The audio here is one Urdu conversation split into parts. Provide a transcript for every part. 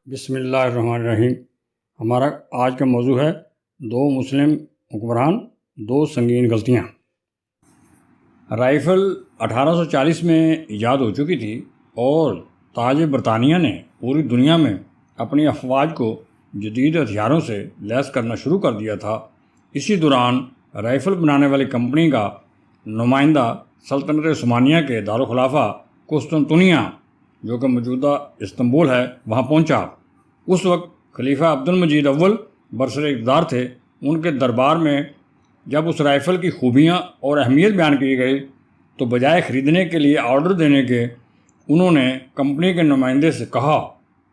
بسم اللہ الرحمن الرحیم۔ ہمارا آج کا موضوع ہے دو مسلم حکمران، دو سنگین غلطیاں۔ رائفل 1840 میں ایجاد ہو چکی تھی اور تاج برطانیہ نے پوری دنیا میں اپنی افواج کو جدید ہتھیاروں سے لیس کرنا شروع کر دیا تھا۔ اسی دوران رائفل بنانے والی کمپنی کا نمائندہ سلطنت عثمانیہ کے دارالخلافہ قسطنطنیہ، جو کہ موجودہ استنبول ہے، وہاں پہنچا۔ اس وقت خلیفہ عبد المجید اول برسر اقتدار تھے۔ ان کے دربار میں جب اس رائفل کی خوبیاں اور اہمیت بیان کی گئی تو بجائے خریدنے کے لیے آرڈر دینے کے، انہوں نے کمپنی کے نمائندے سے کہا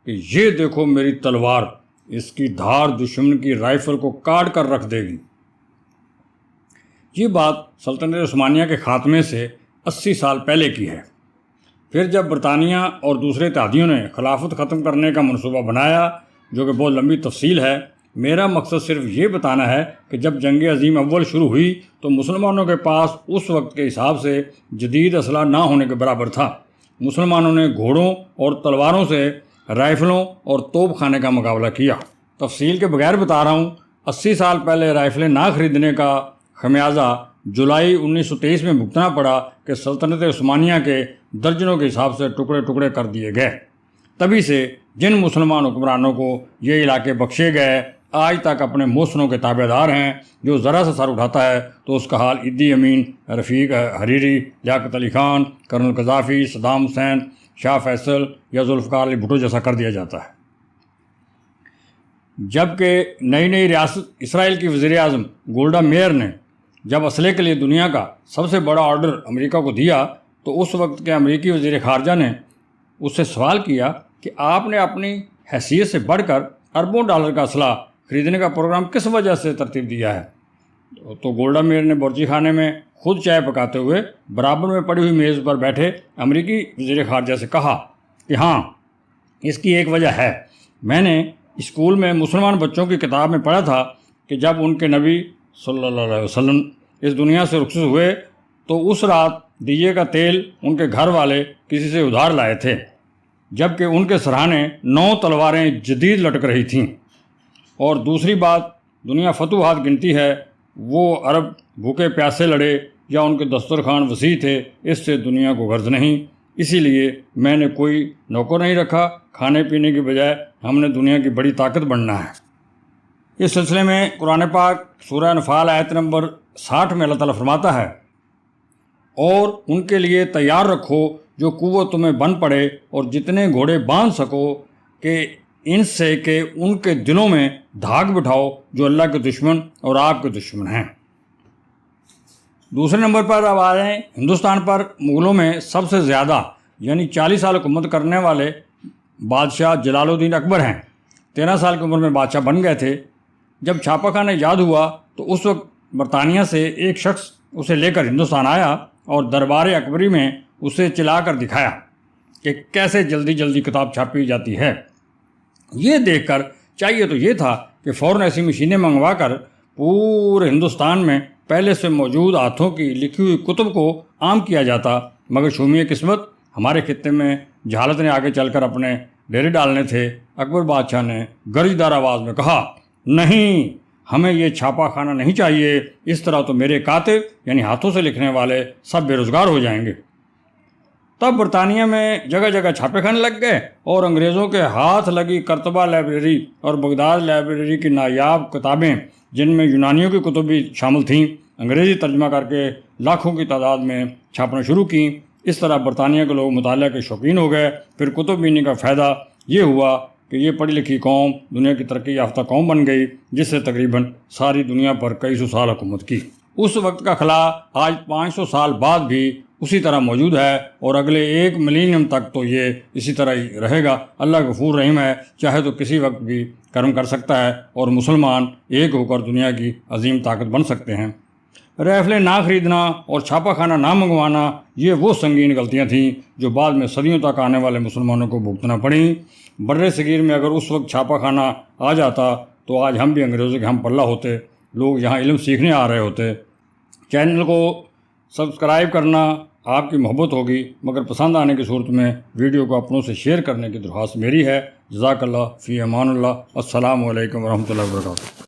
کہ یہ دیکھو میری تلوار، اس کی دھار دشمن کی رائفل کو کاٹ کر رکھ دے گی۔ یہ بات سلطنت عثمانیہ کے خاتمے سے 80 سال پہلے کی ہے۔ پھر جب برطانیہ اور دوسرے اتحادیوں نے خلافت ختم کرنے کا منصوبہ بنایا، جو کہ بہت لمبی تفصیل ہے، میرا مقصد صرف یہ بتانا ہے کہ جب جنگ عظیم اول شروع ہوئی تو مسلمانوں کے پاس اس وقت کے حساب سے جدید اسلحہ نہ ہونے کے برابر تھا۔ مسلمانوں نے گھوڑوں اور تلواروں سے رائفلوں اور توپ خانے کا مقابلہ کیا۔ تفصیل کے بغیر بتا رہا ہوں، 80 سال پہلے رائفلیں نہ خریدنے کا خمیازہ جولائی 1923 میں بھگتنا پڑا کہ سلطنت عثمانیہ کے درجنوں کے حساب سے ٹکڑے ٹکڑے کر دیے گئے۔ تبھی سے جن مسلمان حکمرانوں کو یہ علاقے بخشے گئے آج تک اپنے محسنوں کے تابع دار ہیں۔ جو ذرا سا سر اٹھاتا ہے تو اس کا حال Idi Amin, Rafik Hariri, Liaquat Ali Khan, colonel Gaddafi, Saddam Hussein, Shah Faisal یا ذوالفقار علی بھٹو جیسا کر دیا جاتا ہے۔ جبکہ نئی ریاست اسرائیل کی وزیر اعظم گولڈا میئر نے جب اسلحے کے لیے دنیا کا سب سے بڑا آرڈر امریکہ کو دیا تو اس وقت کے امریکی وزیر خارجہ نے اس سے سوال کیا کہ آپ نے اپنی حیثیت سے بڑھ کر اربوں ڈالر کا اسلحہ خریدنے کا پروگرام کس وجہ سے ترتیب دیا ہے؟ تو گولڈا میئر نے بورچی خانے میں خود چائے پکاتے ہوئے برابر میں پڑی ہوئی میز پر بیٹھے امریکی وزیر خارجہ سے کہا کہ ہاں، اس کی ایک وجہ ہے۔ میں نے اسکول میں مسلمان بچوں کی کتاب میں پڑھا تھا کہ جب ان کے نبی صلی اللہ علیہ وسلم اس دنیا سے رخصت ہوئے تو اس رات دیے کا تیل ان کے گھر والے کسی سے ادھار لائے تھے، جبکہ ان کے سرہانے 9 تلواریں جدید لٹک رہی تھیں۔ اور دوسری بات، دنیا فتوحات گنتی ہے، وہ عرب بھوکے پیاسے لڑے یا ان کے دسترخوان وسیع تھے، اس سے دنیا کو غرض نہیں۔ اسی لیے میں نے کوئی نوکر نہیں رکھا، کھانے پینے کی بجائے ہم نے دنیا کی بڑی طاقت بننا ہے۔ اس سلسلے میں قرآن پاک سورہ انفال آیت نمبر 60 میں اللہ تعالیٰ فرماتا ہے، اور ان کے لیے تیار رکھو جو قوت تمہیں بن پڑے اور جتنے گھوڑے باندھ سکو کہ ان سے کہ ان کے دلوں میں دھاگ بٹھاؤ جو اللہ کے دشمن اور آپ کے دشمن ہیں۔ دوسرے نمبر پر اب آ رہے ہیں ہندوستان پر مغلوں میں سب سے زیادہ یعنی 40 سال حکومت کرنے والے بادشاہ جلال الدین اکبر ہیں۔ 13 سال کی عمر میں بادشاہ بن گئے تھے۔ جب چھاپا خانہ ایجاد ہوا تو اس وقت برطانیہ سے ایک شخص اسے لے کر ہندوستان آیا اور دربار اکبری میں اسے چلا کر دکھایا کہ کیسے جلدی کتاب چھاپی جاتی ہے۔ یہ دیکھ کر چاہیے تو یہ تھا کہ فوراً ایسی مشینیں منگوا کر پورے ہندوستان میں پہلے سے موجود ہاتھوں کی لکھی ہوئی کتب کو عام کیا جاتا، مگر شومی قسمت ہمارے خطے میں جہالت نے آگے چل کر اپنے ڈیرے ڈالنے تھے۔ اکبر بادشاہ نے گرجدار آواز میں کہا، نہیں، ہمیں یہ چھاپا خانہ نہیں چاہیے، اس طرح تو میرے کاتب یعنی ہاتھوں سے لکھنے والے سب بے روزگار ہو جائیں گے۔ تب برطانیہ میں جگہ جگہ چھاپے خانے لگ گئے اور انگریزوں کے ہاتھ لگی کرتبہ لائبریری اور بغداد لائبریری کی نایاب کتابیں، جن میں یونانیوں کی کتب بھی شامل تھیں، انگریزی ترجمہ کر کے لاکھوں کی تعداد میں چھاپنا شروع کیں۔ اس طرح برطانیہ کے لوگ مطالعہ کے شوقین ہو گئے۔ پھر کتب بینی کا فائدہ یہ ہوا کہ یہ پڑھی لکھی قوم دنیا کی ترقی یافتہ قوم بن گئی، جس سے تقریباً ساری دنیا پر کئی سو سال حکومت کی۔ اس وقت کا خلا آج 500 سال بعد بھی اسی طرح موجود ہے اور اگلے 1 ملینیم تک تو یہ اسی طرح ہی رہے گا۔ اللہ غفور رحیم ہے، چاہے تو کسی وقت بھی کرم کر سکتا ہے اور مسلمان ایک ہو کر دنیا کی عظیم طاقت بن سکتے ہیں۔ رائفلیں نہ خریدنا اور چھاپا خانہ نہ منگوانا، یہ وہ سنگین غلطیاں تھیں جو بعد میں صدیوں تک آنے والے مسلمانوں کو بھگتنا پڑیں۔ بر صغیر میں اگر اس وقت چھاپا خانہ آ جاتا تو آج ہم بھی انگریزوں کے ہم پلہ ہوتے، لوگ یہاں علم سیکھنے آ رہے ہوتے۔ چینل کو سبسکرائب کرنا، آپ کی محبت ہوگی، مگر پسند آنے کی صورت میں ویڈیو کو اپنوں سے شیئر کرنے کی درخواست میری ہے۔ جزاک اللہ، فی امان اللہ، السلام علیکم ورحمۃ اللہ وبرکاتہ۔